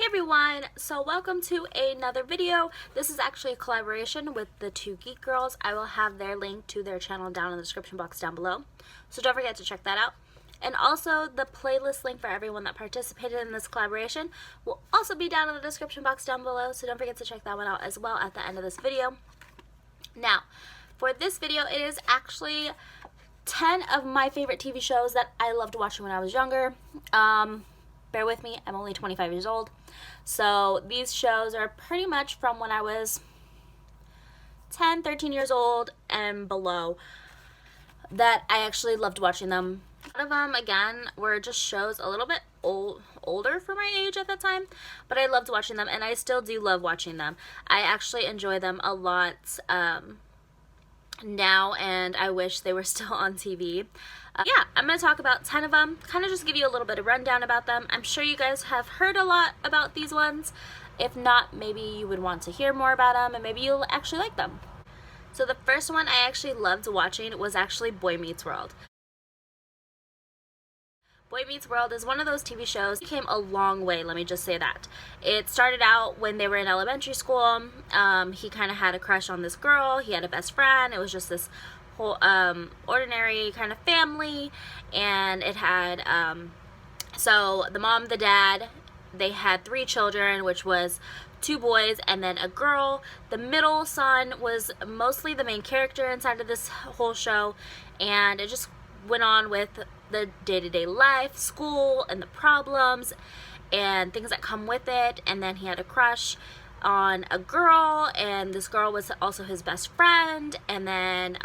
Everyone, so welcome to another video. This is actually a collaboration with the two Geek Girls. I will have their link to their channel down in the description box down below, so don't forget to check that out. And also the playlist link for everyone that participated in this collaboration will also be down in the description box down below, so don't forget to check that one out as well at the end of this video. Now, for this video, it is actually 10 of my favorite TV shows that I loved watching when I was younger. Bear with me, I'm only 25 years old. So these shows are pretty much from when I was 10, 13 years old and below that I actually loved watching them. A lot of them, again, were just shows a little bit older for my age at that time, but I loved watching them, and I still do love watching them. I actually enjoy them a lot now, and I wish they were still on TV. Yeah, I'm going to talk about 10 of them, kind of just give you a little bit of rundown about them. I'm sure you guys have heard a lot about these ones. If not, maybe you would want to hear more about them, and maybe you'll actually like them. So the first one I actually loved watching was actually Boy Meets World. Boy Meets World is one of those TV shows that came a long way, let me just say that. It started out when they were in elementary school. He kind of had a crush on this girl. He had a best friend. It was just this whole ordinary kind of family, and it had so the mom, the dad, they had 3 children, which was 2 boys and then a girl. The middle son was mostly the main character inside of this whole show, and it just went on with the day-to-day life, school, and the problems and things that come with it. And then he had a crush on a girl, and this girl was also his best friend. And then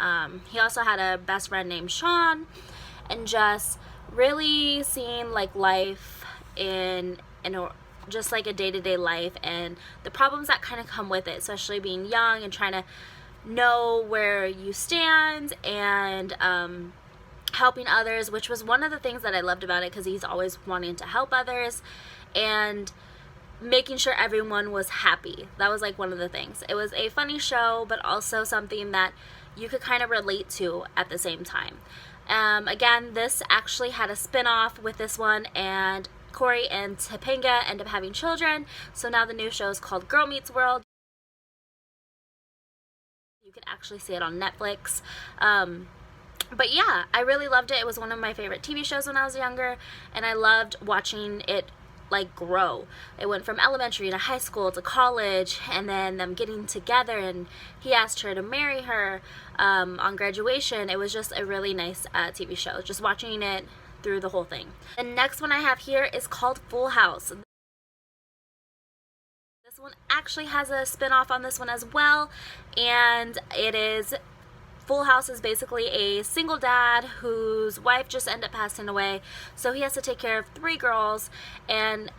he also had a best friend named Sean, and just really seeing like life in just like a day-to-day life and the problems that kind of come with it, especially being young and trying to know where you stand, and helping others, which was one of the things that I loved about it, because he's always wanting to help others and making sure everyone was happy. That was like one of the things. It was a funny show, but also something that you could kind of relate to at the same time. Again, this actually had a spin-off with this one, and Corey and Topanga end up having children, so now the new show is called Girl Meets World. You can actually see it on Netflix. But yeah, I really loved it. It was one of my favorite TV shows when I was younger, and I loved watching it like grow. It went from elementary to high school to college, and then them getting together, and he asked her to marry her on graduation. It was just a really nice TV show, just watching it through the whole thing. The next one I have here is called Full House. This one actually has a spin-off on this one as well, and it is Full House is basically a single dad whose wife just ended up passing away, so he has to take care of 3 girls, and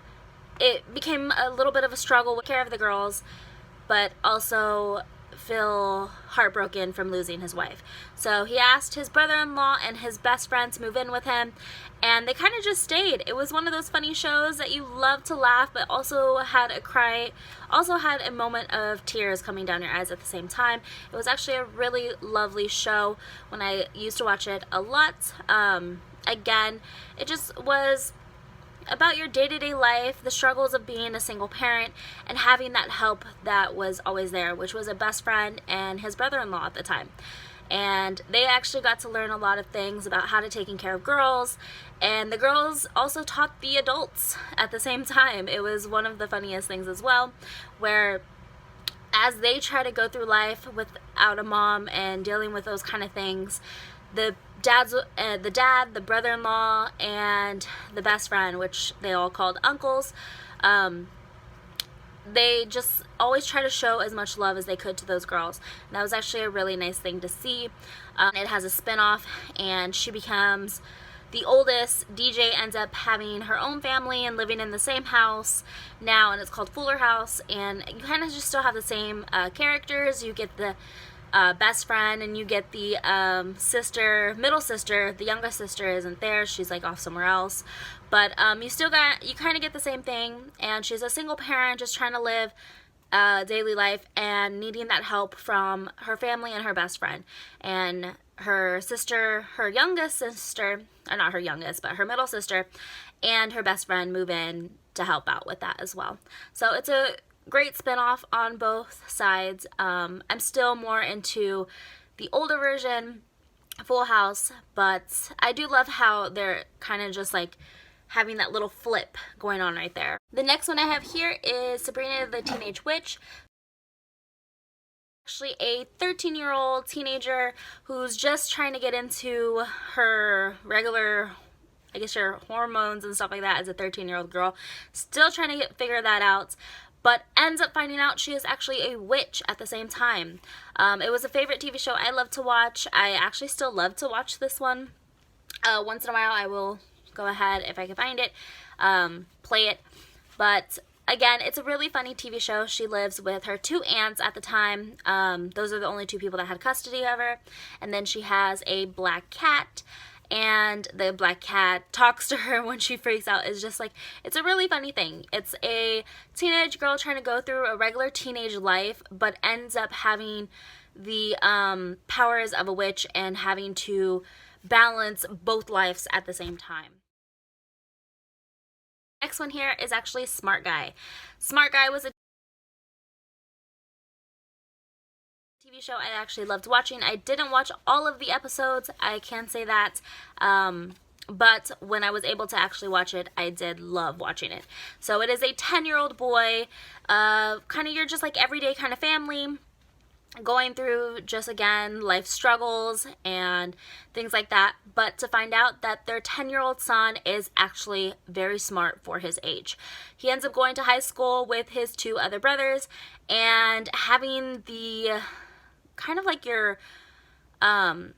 it became a little bit of a struggle with care of the girls, but also feel heartbroken from losing his wife. So he asked his brother-in-law and his best friend to move in with him, and they kind of just stayed. It was one of those funny shows that you love to laugh, but also had a cry, also had a moment of tears coming down your eyes at the same time. It was actually a really lovely show when I used to watch it a lot. Again, it just was about your day-to-day life, the struggles of being a single parent, and having that help that was always there, which was a best friend and his brother-in-law at the time. And they actually got to learn a lot of things about how to take care of girls, and the girls also taught the adults at the same time. It was one of the funniest things as well, where as they try to go through life without a mom and dealing with those kind of things, the dad, the brother-in-law, and the best friend, which they all called uncles, they just always try to show as much love as they could to those girls. And that was actually a really nice thing to see. It has a spin-off, and she becomes the oldest. DJ ends up having her own family and living in the same house now, and it's called Fuller House, and you kind of just still have the same characters. You get the best friend, and you get the sister, middle sister. The youngest sister isn't there, she's like off somewhere else, but you kind of get the same thing, and she's a single parent just trying to live daily life and needing that help from her family and her best friend. And her sister, her youngest sister, not her youngest, but her middle sister, and her best friend move in to help out with that as well. So it's a great spinoff on both sides. I'm still more into the older version, Full House, but I do love how they're kind of just like having that little flip going on right there. The next one I have here is Sabrina the Teenage Witch. Actually a 13-year-old teenager who's just trying to get into her regular, I guess, your hormones and stuff like that as a 13-year-old girl. Still trying to figure that out, but ends up finding out she is actually a witch at the same time. It was a favorite TV show I love to watch. I actually still love to watch this one. Once in a while I will go ahead, if I can find it, play it. But again, it's a really funny TV show. She lives with her 2 aunts at the time. Those are the only 2 people that had custody of her. And then she has a black cat. And the black cat talks to her when she freaks out. It's just like, it's a really funny thing. It's a teenage girl trying to go through a regular teenage life, but ends up having the powers of a witch and having to balance both lives at the same time. Next one here is actually Smart Guy. Smart Guy was a TV show I actually loved watching. I didn't watch all of the episodes, I can say that, but when I was able to actually watch it, I did love watching it. So it is a 10-year-old boy, kind of your just like everyday kind of family, going through just, again, life struggles and things like that, but to find out that their 10-year-old son is actually very smart for his age. He ends up going to high school with his 2 other brothers and having the kind of like your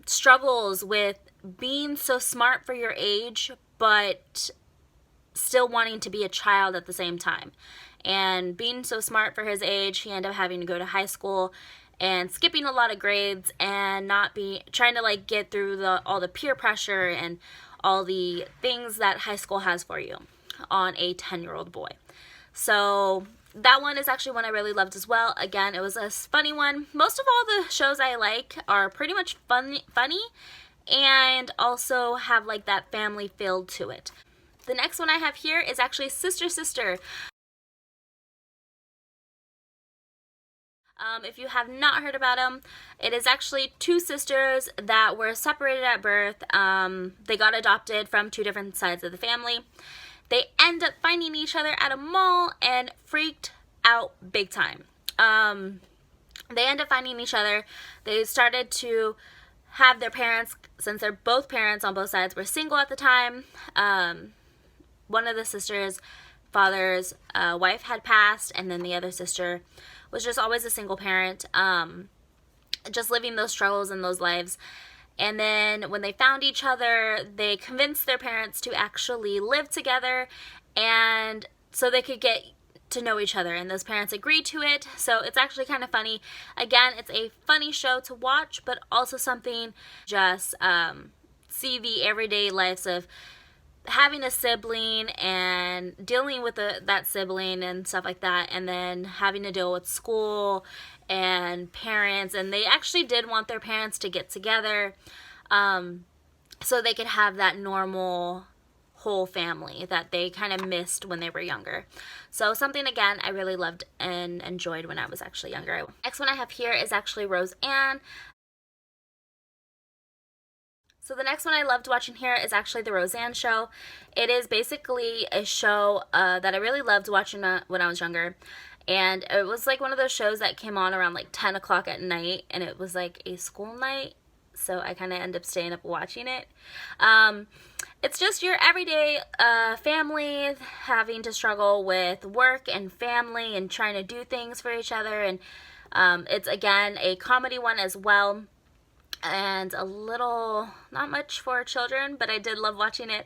struggles with being so smart for your age, but still wanting to be a child at the same time. And being so smart for his age, he ended up having to go to high school and skipping a lot of grades and trying to like get through all the peer pressure and all the things that high school has for you on a 10-year-old boy. So that one is actually one I really loved as well. Again, it was a funny one. Most of all the shows I like are pretty much funny and also have like that family feel to it. The next one I have here is actually Sister Sister. If you have not heard about them, it is actually 2 sisters that were separated at birth. They got adopted from 2 different sides of the family. They end up finding each other at a mall and freaked out big time. They end up finding each other. They started to have their parents, since they're both parents on both sides, were single at the time. One of the sisters' father's wife had passed, and then the other sister was just always a single parent, just living those struggles and those lives. And then when they found each other, they convinced their parents to actually live together, and so they could get to know each other, and those parents agreed to it. So it's actually kind of funny. Again, it's a funny show to watch, but also something just see the everyday lives of having a sibling and dealing with that sibling and stuff like that, and then having to deal with school and parents. And they actually did want their parents to get together so they could have that normal whole family that they kind of missed when they were younger. So something, again, I really loved and enjoyed when I was actually younger. Next one I have here is actually Roseanne. So the next one I loved watching here is actually The Roseanne Show. It is basically a show that I really loved watching when I was younger. And it was like one of those shows that came on around like 10 o'clock at night, and it was like a school night. So I kind of ended up staying up watching it. It's just your everyday family having to struggle with work and family and trying to do things for each other. And it's, again, a comedy one as well. And a little, not much for children, but I did love watching it.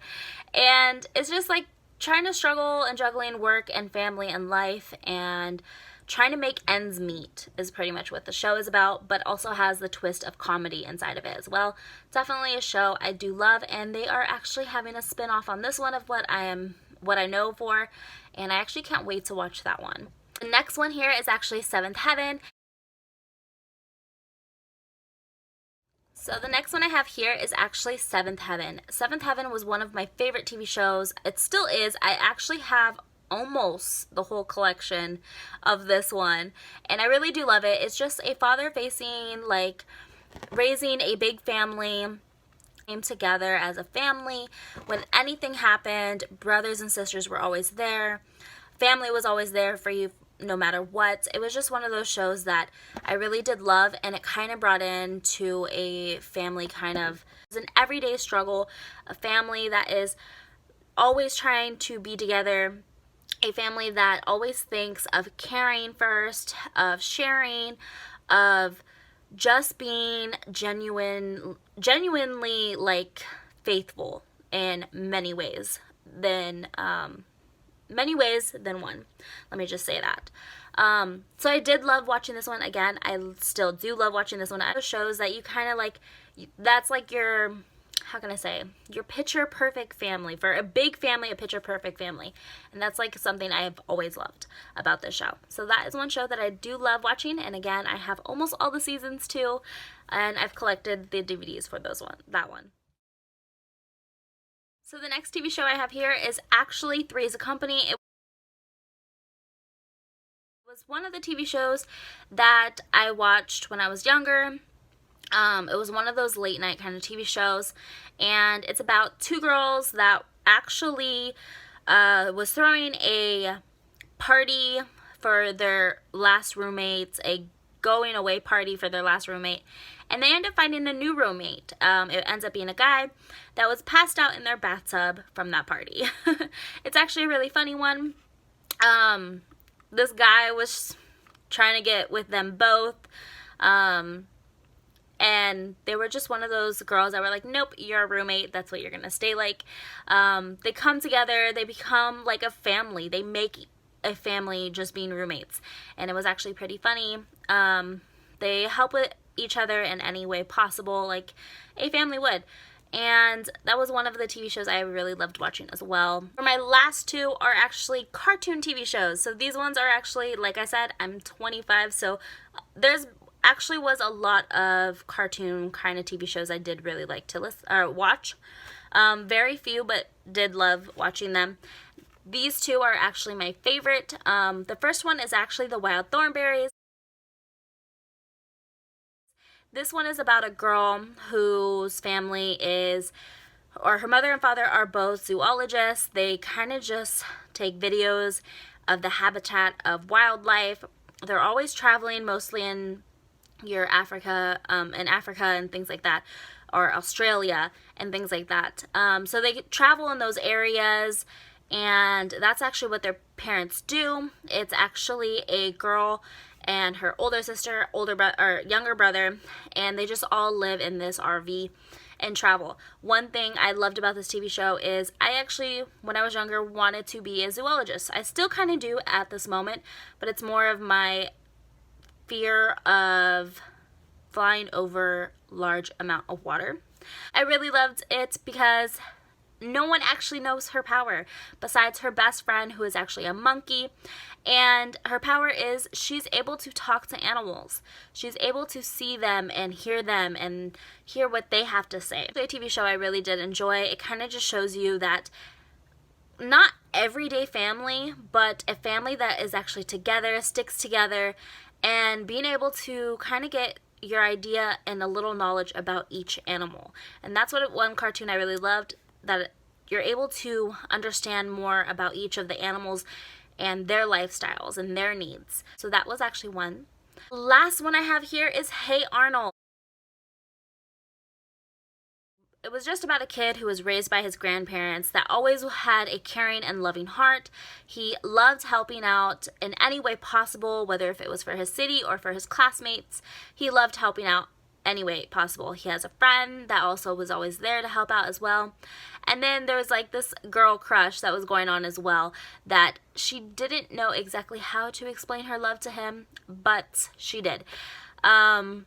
And it's just like trying to struggle and juggling work and family and life and trying to make ends meet is pretty much what the show is about, but also has the twist of comedy inside of it as well. Definitely a show I do love, and they are actually having a spin-off on this one of what I know for, and I actually can't wait to watch that one. The next one here is actually Seventh Heaven. So the next one I have here is actually Seventh Heaven. Seventh Heaven was one of my favorite TV shows. It still is. I actually have almost the whole collection of this one, and I really do love it. It's just a father facing, like, raising a big family, came together as a family. When anything happened, brothers and sisters were always there. Family was always there for you no matter what. It was just one of those shows that I really did love, and it kind of brought into a family kind of, it's an everyday struggle, a family that is always trying to be together, a family that always thinks of caring first, of sharing, of just being genuinely like faithful in many ways than one. Let me just say that. So I did love watching this one. Again, I still do love watching this one. It shows that you kind of like, that's like your, how can I say, your picture perfect family. For a big family, a picture perfect family. And that's like something I've always loved about this show. So that is one show that I do love watching. And again, I have almost all the seasons too. And I've collected the DVDs for that one. So the next TV show I have here is actually Three's Company. It was one of the TV shows that I watched when I was younger. It was one of those late night kind of TV shows, and it's about two girls that actually was throwing a party for their last roommates, a going away party for their last roommate, and they end up finding a new roommate. It ends up being a guy that was passed out in their bathtub from that party. It's actually a really funny one. This guy was trying to get with them both, and they were just one of those girls that were like, nope, you're a roommate, that's what you're gonna stay like. They come together, they become like a family, they make a family just being roommates, and it was actually pretty funny. They help with each other in any way possible, like a family would. And that was one of the TV shows I really loved watching as well. For my last two are actually cartoon TV shows. So these ones are actually, like I said, I'm 25, so there's actually was a lot of cartoon kind of TV shows I did really like to watch. Very few, but did love watching them. These two are actually my favorite. The first one is actually The Wild Thornberrys. This one is about a girl whose family is, or her mother and father are both zoologists. They kind of just take videos of the habitat of wildlife. They're always traveling, mostly in Africa and things like that, or Australia and things like that. So they travel in those areas, and that's actually what their parents do. It's actually a girl and her older sister, younger brother, and they just all live in this RV and travel. One thing I loved about this TV show is I actually, when I was younger, wanted to be a zoologist. I still kind of do at this moment, but it's more of my fear of flying over large amount of water. I really loved it because no one actually knows her power besides her best friend, who is actually a monkey. And her power is she's able to talk to animals. She's able to see them and hear what they have to say. The TV show I really did enjoy. It kind of just shows you that not everyday family, but a family that is actually together, sticks together, and being able to kind of get your idea and a little knowledge about each animal. And that's what one cartoon I really loved, that you're able to understand more about each of the animals and their lifestyles and their needs. So that was actually one. Last one I have here is Hey Arnold. It was just about a kid who was raised by his grandparents that always had a caring and loving heart. He loved helping out in any way possible, whether if it was for his city or for his classmates. He loved helping out any way possible. He has a friend that also was always there to help out as well. And then there was like this girl crush that was going on as well, that she didn't know exactly how to explain her love to him, but she did. And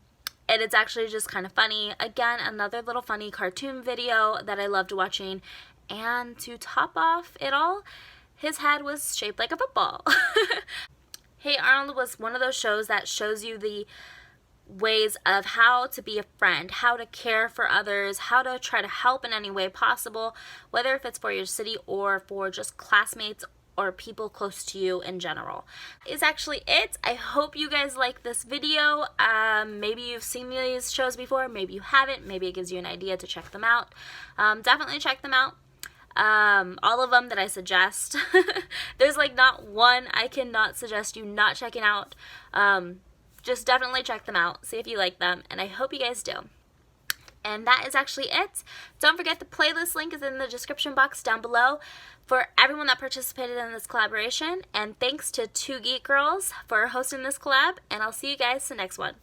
it's actually just kind of funny. Again, another little funny cartoon video that I loved watching. And to top off it all, his head was shaped like a football. Hey Arnold was one of those shows that shows you the ways of how to be a friend, how to care for others, how to try to help in any way possible, whether if it's for your city or for just classmates or people close to you in general. Is actually it. I hope you guys like this video. Maybe you've seen these shows before, maybe you haven't, maybe it gives you an idea to check them out. Definitely check them out. All of them that I suggest. There's like not one I cannot suggest you not checking out. Just definitely check them out, see if you like them, and I hope you guys do. And that is actually it. Don't forget the playlist link is in the description box down below for everyone that participated in this collaboration. And thanks to Two Geek Girls for hosting this collab, and I'll see you guys in the next one.